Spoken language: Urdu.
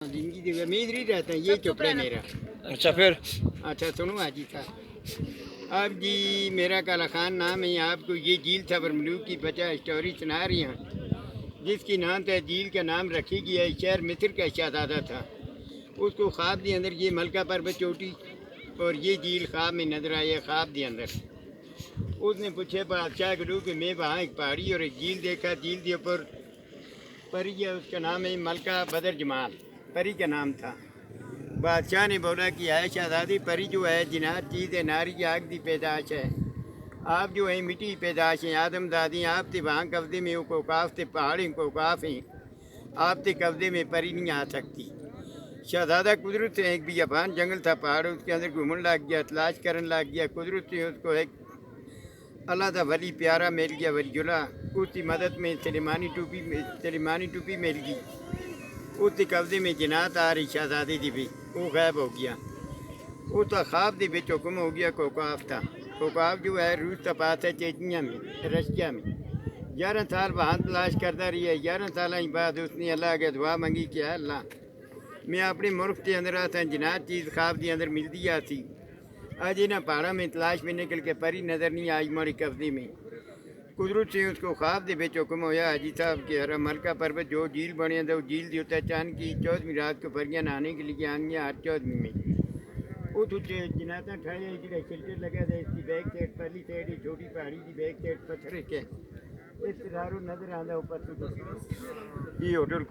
زندگی کی امید نہیں رہتا یہ چپڑا میرا. اچھا پھر اچھا سنو حاجی صاحب، اب جی میرا کالا خان نام ہے. آپ کو یہ جھیل تھا برملوک کی بچہ اسٹوری سنا رہی ہیں جس کی نام تھا. جھیل کا نام رکھی گیا ہے. شہر مصر کا شہزادہ تھا. اس کو خواب کے اندر یہ ملکہ پربت چوٹی اور یہ جھیل خواب میں نظر آئی ہے. خواب کے اندر اس نے پوچھے بادشاہ کے لوگ کہ میں وہاں ایک پہاڑی اور ایک جھیل دیکھا. جھیل کے اوپر پری ہے، اس کا نام ہے ملکہ بدر جمال، پری کا نام تھا. بادشاہ نے بولا کہ ہے شہزادی، پری جو ہے جنات چیز ہے، ناری آگ دی پیداش ہے. آپ جو ہیں مٹی پیداش ہیں، آدم دادی. آپ تھے وہاں قبضے میں کوکاف تھے، پہاڑی کوکاف ہیں. آپ تھے قبضے میں، پری نہیں آ سکتی. شہزادہ قدرت سے ایک بیابان جنگل تھا پہاڑ، اس کے اندر گھومنے لگ گیا، تلاش کرنے لگ گیا. قدرت سے اس کو ایک اللہ کا ولی پیارا مل گیا، ولی اللہ. اس کی مدد میں سلیمانی ٹوپی مل گئی. اس کے قبضے میں جنات آ رہی شہزادی دی بھی، وہ غائب ہو گیا. اس کا خواب دے بچ حکم ہو گیا. کوکاف تھا. کوکاف جو ہے روس کا پاس ہے، چیچنیا میں، رشیا میں. 11 سال وہاں تلاش کرتا رہی ہے. 11 سال ہی بعد اس نے اللہ کے دعا منگی کہ اے اللہ میں اپنے ملک کے اندر آتا جنات چیز خواب کے اندر ملتی آتی. آج انہیں پہاڑوں میں تلاش میں نکل کے پری نظر نہیں آئی ماڑی قبضے میں. قدرت سے اس کو خواب دے بچ حکم ہویا حاجی صاحب کہ ہر ملکہ پربت جو جھیل بنے تھا، وہ جھیل جو ہوتا ہے چاند کی 14ویں رات کو پریاں نہانے کے لیے آئیں گے ہر 14ویں میں. وہ تو جناتا ٹھائے جڑے شلٹر لگا تھا. اس کی بیک سائڈ پہلی سائڈ چھوٹی پہاڑی کی بیک سائڈ پتھر کے اس طرح نظر آتا اوپر یہ ہوٹل کو